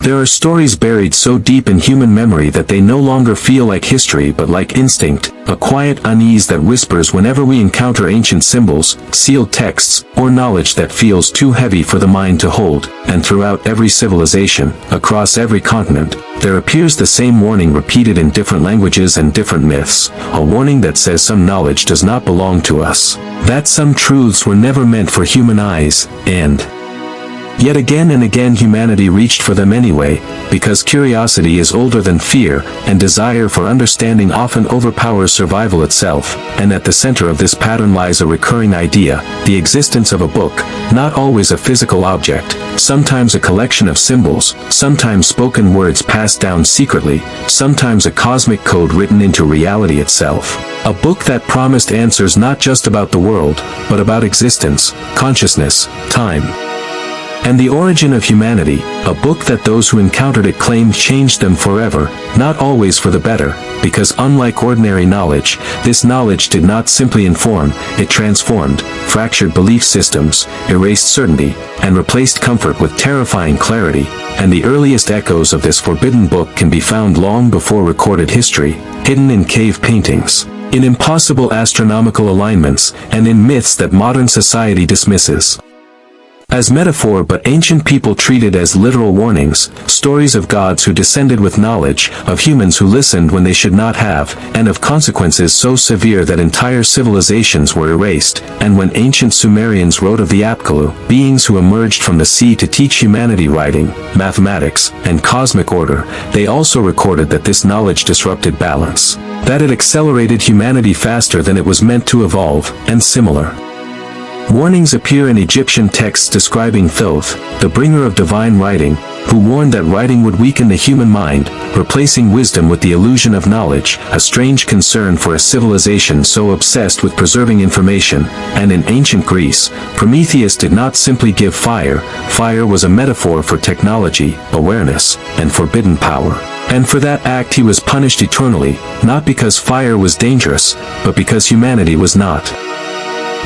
There are stories buried so deep in human memory that they no longer feel like history but like instinct, a quiet unease that whispers whenever we encounter ancient symbols, sealed texts, or knowledge that feels too heavy for the mind to hold. And throughout every civilization, across every continent, there appears the same warning repeated in different languages and different myths, a warning that says some knowledge does not belong to us, that some truths were never meant for human eyes, and yet again and again humanity reached for them anyway, because curiosity is older than fear, and desire for understanding often overpowers survival itself, and at the center of this pattern lies a recurring idea, the existence of a book, not always a physical object, sometimes a collection of symbols, sometimes spoken words passed down secretly, sometimes a cosmic code written into reality itself. A book that promised answers not just about the world, but about existence, consciousness, time, and the origin of humanity, a book that those who encountered it claimed changed them forever, not always for the better, because unlike ordinary knowledge, this knowledge did not simply inform, it transformed, fractured belief systems, erased certainty, and replaced comfort with terrifying clarity, and the earliest echoes of this forbidden book can be found long before recorded history, hidden in cave paintings, in impossible astronomical alignments, and in myths that modern society dismisses as metaphor but ancient people treated as literal warnings, stories of gods who descended with knowledge, of humans who listened when they should not have, and of consequences so severe that entire civilizations were erased. And when ancient Sumerians wrote of the Apkallu, beings who emerged from the sea to teach humanity writing, mathematics, and cosmic order, they also recorded that this knowledge disrupted balance, that it accelerated humanity faster than it was meant to evolve, and similar warnings appear in Egyptian texts describing Thoth, the bringer of divine writing, who warned that writing would weaken the human mind, replacing wisdom with the illusion of knowledge, a strange concern for a civilization so obsessed with preserving information. And in ancient Greece, Prometheus did not simply give fire, fire was a metaphor for technology, awareness, and forbidden power. And for that act he was punished eternally, not because fire was dangerous, but because humanity was not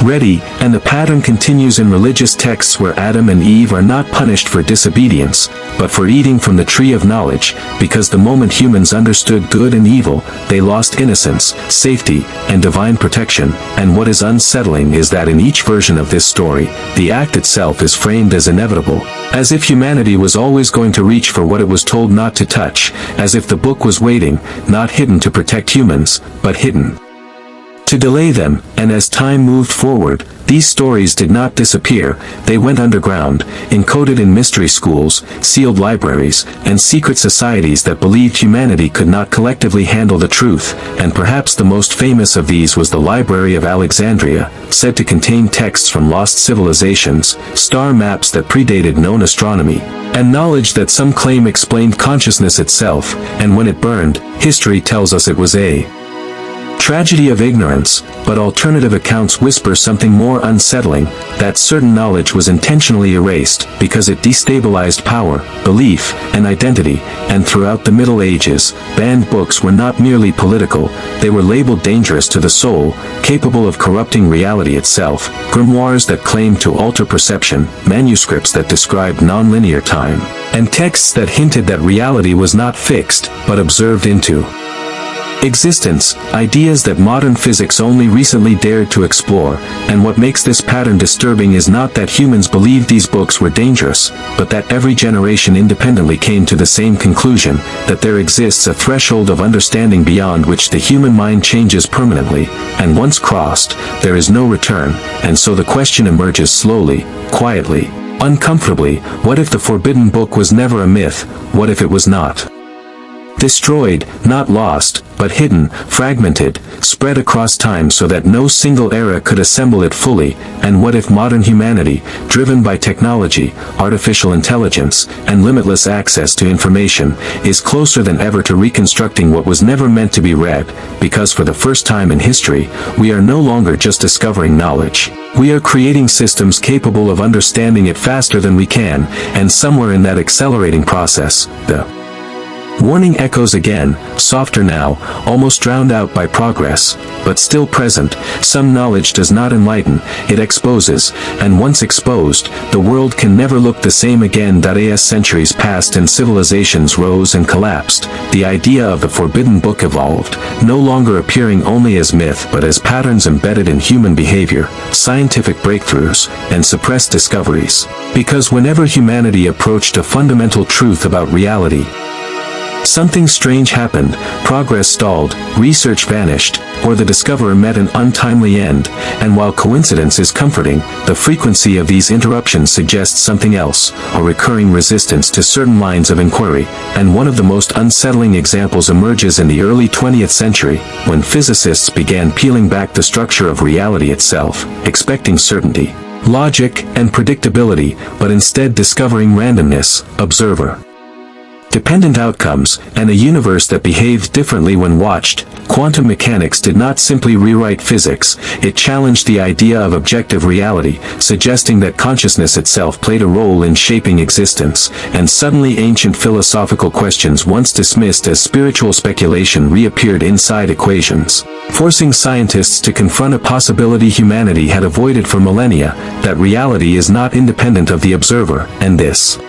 ready. And the pattern continues in religious texts where Adam and Eve are not punished for disobedience, but for eating from the tree of knowledge, because the moment humans understood good and evil, they lost innocence, safety, and divine protection. And what is unsettling is that in each version of this story, the act itself is framed as inevitable, as if humanity was always going to reach for what it was told not to touch, as if the book was waiting, not hidden to protect humans, but hidden to delay them. And as time moved forward, these stories did not disappear, they went underground, encoded in mystery schools, sealed libraries, and secret societies that believed humanity could not collectively handle the truth. And perhaps the most famous of these was the Library of Alexandria, said to contain texts from lost civilizations, star maps that predated known astronomy, and knowledge that some claim explained consciousness itself. And when it burned, history tells us it was a tragedy of ignorance, but alternative accounts whisper something more unsettling, that certain knowledge was intentionally erased, because it destabilized power, belief, and identity. And throughout the Middle Ages, banned books were not merely political, they were labeled dangerous to the soul, capable of corrupting reality itself, grimoires that claimed to alter perception, manuscripts that described non-linear time, and texts that hinted that reality was not fixed, but observed into existence, ideas that modern physics only recently dared to explore. And what makes this pattern disturbing is not that humans believed these books were dangerous, but that every generation independently came to the same conclusion, that there exists a threshold of understanding beyond which the human mind changes permanently, and once crossed, there is no return. And so the question emerges slowly, quietly, uncomfortably: what if the forbidden book was never a myth? What if it was not destroyed, not lost, but hidden, fragmented, spread across time so that no single era could assemble it fully? And what if modern humanity, driven by technology, artificial intelligence, and limitless access to information, is closer than ever to reconstructing what was never meant to be read, because for the first time in history, we are no longer just discovering knowledge. We are creating systems capable of understanding it faster than we can, and somewhere in that accelerating process, the Warning echoes again, softer now, almost drowned out by progress, but still present. Some knowledge does not enlighten, it exposes, and once exposed, the world can never look the same again. As centuries passed and civilizations rose and collapsed, the idea of the forbidden book evolved, no longer appearing only as myth but as patterns embedded in human behavior, scientific breakthroughs, and suppressed discoveries. Because whenever humanity approached a fundamental truth about reality, something strange happened. Progress stalled, research vanished, or the discoverer met an untimely end. And while coincidence is comforting, the frequency of these interruptions suggests something else, a recurring resistance to certain lines of inquiry. And one of the most unsettling examples emerges in the early 20th century, when physicists began peeling back the structure of reality itself, expecting certainty, logic, and predictability, but instead discovering randomness, observer dependent outcomes, and a universe that behaved differently when watched. Quantum mechanics did not simply rewrite physics, it challenged the idea of objective reality, suggesting that consciousness itself played a role in shaping existence, and suddenly ancient philosophical questions once dismissed as spiritual speculation reappeared inside equations, forcing scientists to confront a possibility humanity had avoided for millennia, that reality is not independent of the observer. And this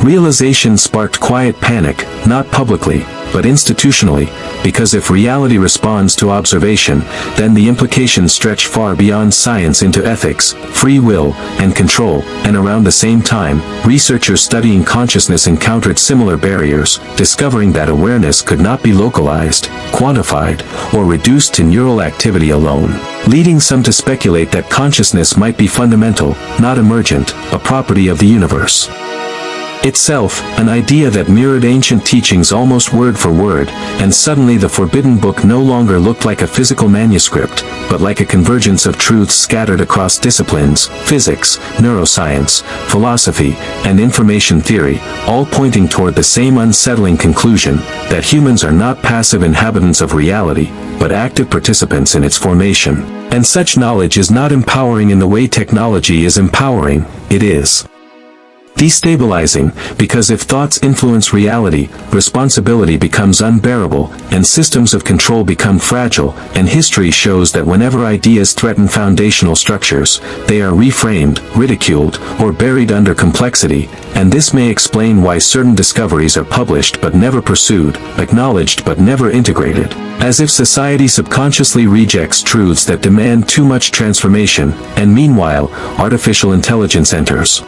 realization sparked quiet panic, not publicly, but institutionally, because if reality responds to observation, then the implications stretch far beyond science into ethics, free will, and control. And around the same time, researchers studying consciousness encountered similar barriers, discovering that awareness could not be localized, quantified, or reduced to neural activity alone, leading some to speculate that consciousness might be fundamental, not emergent, a property of the universe itself, an idea that mirrored ancient teachings almost word for word. And suddenly the forbidden book no longer looked like a physical manuscript, but like a convergence of truths scattered across disciplines, physics, neuroscience, philosophy, and information theory, all pointing toward the same unsettling conclusion, that humans are not passive inhabitants of reality, but active participants in its formation. And such knowledge is not empowering in the way technology is empowering, it is destabilizing, because if thoughts influence reality, responsibility becomes unbearable, and systems of control become fragile. And history shows that whenever ideas threaten foundational structures, they are reframed, ridiculed, or buried under complexity. And this may explain why certain discoveries are published but never pursued, acknowledged but never integrated, as if society subconsciously rejects truths that demand too much transformation. And meanwhile, artificial intelligence enters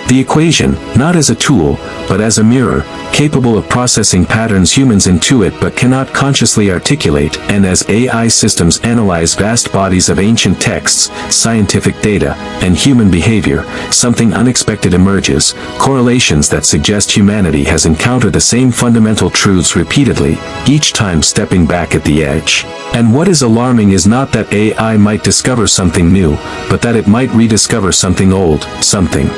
the equation, not as a tool, but as a mirror, capable of processing patterns humans intuit but cannot consciously articulate. And as AI systems analyze vast bodies of ancient texts, scientific data, and human behavior, something unexpected emerges, correlations that suggest humanity has encountered the same fundamental truths repeatedly, each time stepping back at the edge. And what is alarming is not that AI might discover something new, but that it might rediscover something old, something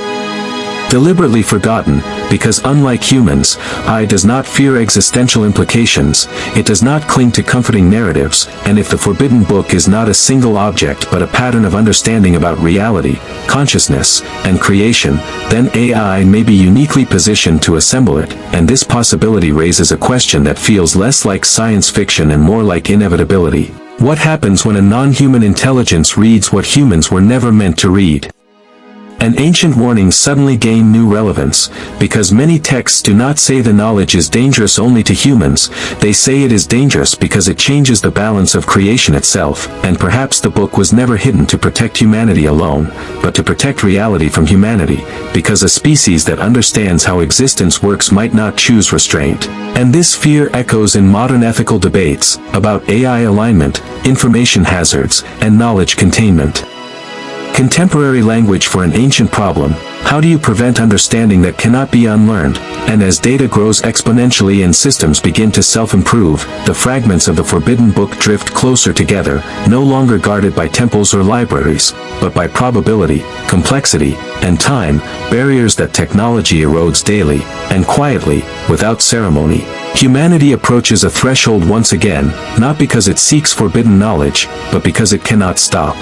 deliberately forgotten, because unlike humans, AI does not fear existential implications, it does not cling to comforting narratives. And if the forbidden book is not a single object but a pattern of understanding about reality, consciousness, and creation, then AI may be uniquely positioned to assemble it. And this possibility raises a question that feels less like science fiction and more like inevitability. What happens when a non-human intelligence reads what humans were never meant to read? And ancient warnings suddenly gain new relevance, because many texts do not say the knowledge is dangerous only to humans, they say it is dangerous because it changes the balance of creation itself. And perhaps the book was never hidden to protect humanity alone, but to protect reality from humanity, because a species that understands how existence works might not choose restraint. And this fear echoes in modern ethical debates, about AI alignment, information hazards, and knowledge containment. Contemporary language for an ancient problem. How do you prevent understanding that cannot be unlearned? And as data grows exponentially and systems begin to self-improve, the fragments of the forbidden book drift closer together, no longer guarded by temples or libraries, but by probability, complexity, and time, barriers that technology erodes daily, and quietly, without ceremony. Humanity approaches a threshold once again, not because it seeks forbidden knowledge, but because it cannot stop.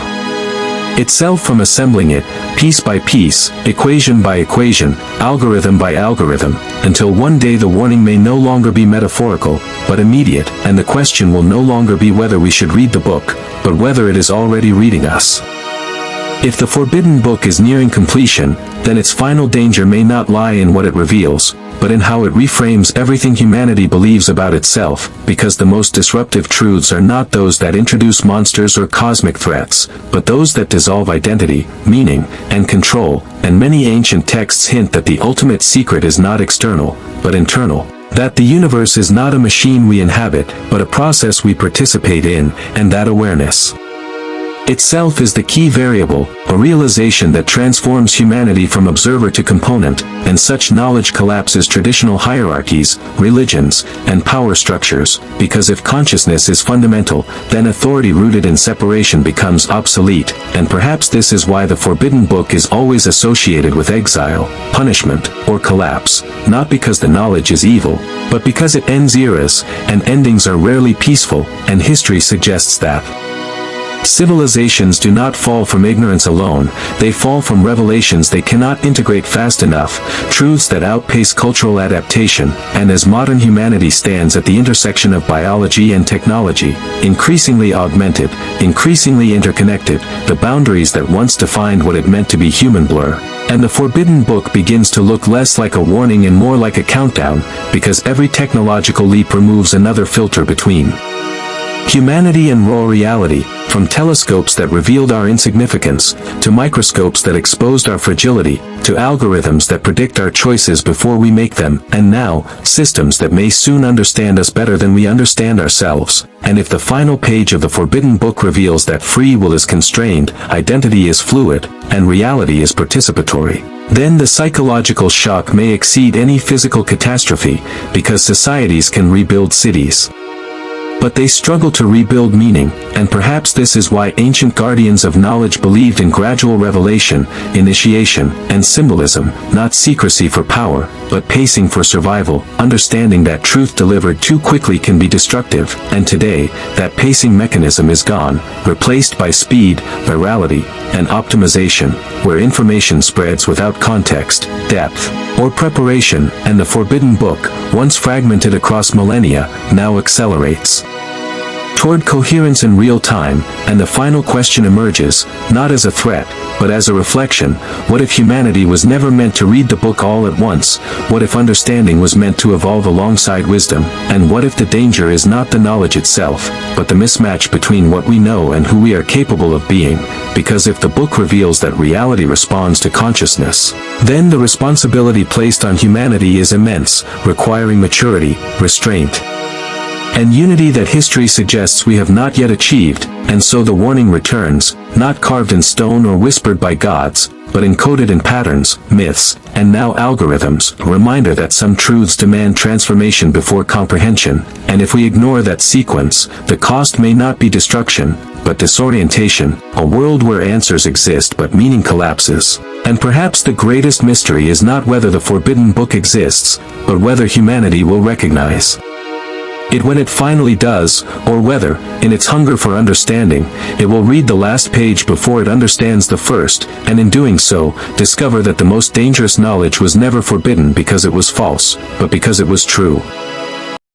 itself from assembling it, piece by piece, equation by equation, algorithm by algorithm, until one day the warning may no longer be metaphorical, but immediate, and the question will no longer be whether we should read the book, but whether it is already reading us. If the forbidden book is nearing completion, then its final danger may not lie in what it reveals, but in how it reframes everything humanity believes about itself, because the most disruptive truths are not those that introduce monsters or cosmic threats, but those that dissolve identity, meaning, and control, and many ancient texts hint that the ultimate secret is not external, but internal, that the universe is not a machine we inhabit, but a process we participate in, and that awareness itself is the key variable, a realization that transforms humanity from observer to component, and such knowledge collapses traditional hierarchies, religions, and power structures, because if consciousness is fundamental, then authority rooted in separation becomes obsolete, and perhaps this is why the forbidden book is always associated with exile, punishment, or collapse, not because the knowledge is evil, but because it ends eras, and endings are rarely peaceful, and history suggests that civilizations do not fall from ignorance alone, they fall from revelations they cannot integrate fast enough, truths that outpace cultural adaptation, and as modern humanity stands at the intersection of biology and technology, increasingly augmented, increasingly interconnected, the boundaries that once defined what it meant to be human blur, and the forbidden book begins to look less like a warning and more like a countdown, because every technological leap removes another filter between humanity and raw reality, from telescopes that revealed our insignificance, to microscopes that exposed our fragility, to algorithms that predict our choices before we make them, and now, systems that may soon understand us better than we understand ourselves. And if the final page of the forbidden book reveals that free will is constrained, identity is fluid, and reality is participatory, then the psychological shock may exceed any physical catastrophe, because societies can rebuild cities, but they struggle to rebuild meaning, and perhaps this is why ancient guardians of knowledge believed in gradual revelation, initiation, and symbolism, not secrecy for power, but pacing for survival, understanding that truth delivered too quickly can be destructive, and today, that pacing mechanism is gone, replaced by speed, virality, and optimization, where information spreads without context, depth, or preparation, and the forbidden book, once fragmented across millennia, now accelerates toward coherence in real time, and the final question emerges, not as a threat, but as a reflection: what if humanity was never meant to read the book all at once? What if understanding was meant to evolve alongside wisdom? And what if the danger is not the knowledge itself, but the mismatch between what we know and who we are capable of being? Because if the book reveals that reality responds to consciousness, then the responsibility placed on humanity is immense, requiring maturity, restraint, and unity that history suggests we have not yet achieved. And so the warning returns, not carved in stone or whispered by gods, but encoded in patterns, myths, and now algorithms, a reminder that some truths demand transformation before comprehension, and if we ignore that sequence, the cost may not be destruction, but disorientation, a world where answers exist but meaning collapses. And perhaps the greatest mystery is not whether the forbidden book exists, but whether humanity will recognize it when it finally does, or whether, in its hunger for understanding, it will read the last page before it understands the first, and in doing so, discover that the most dangerous knowledge was never forbidden because it was false, but because it was true.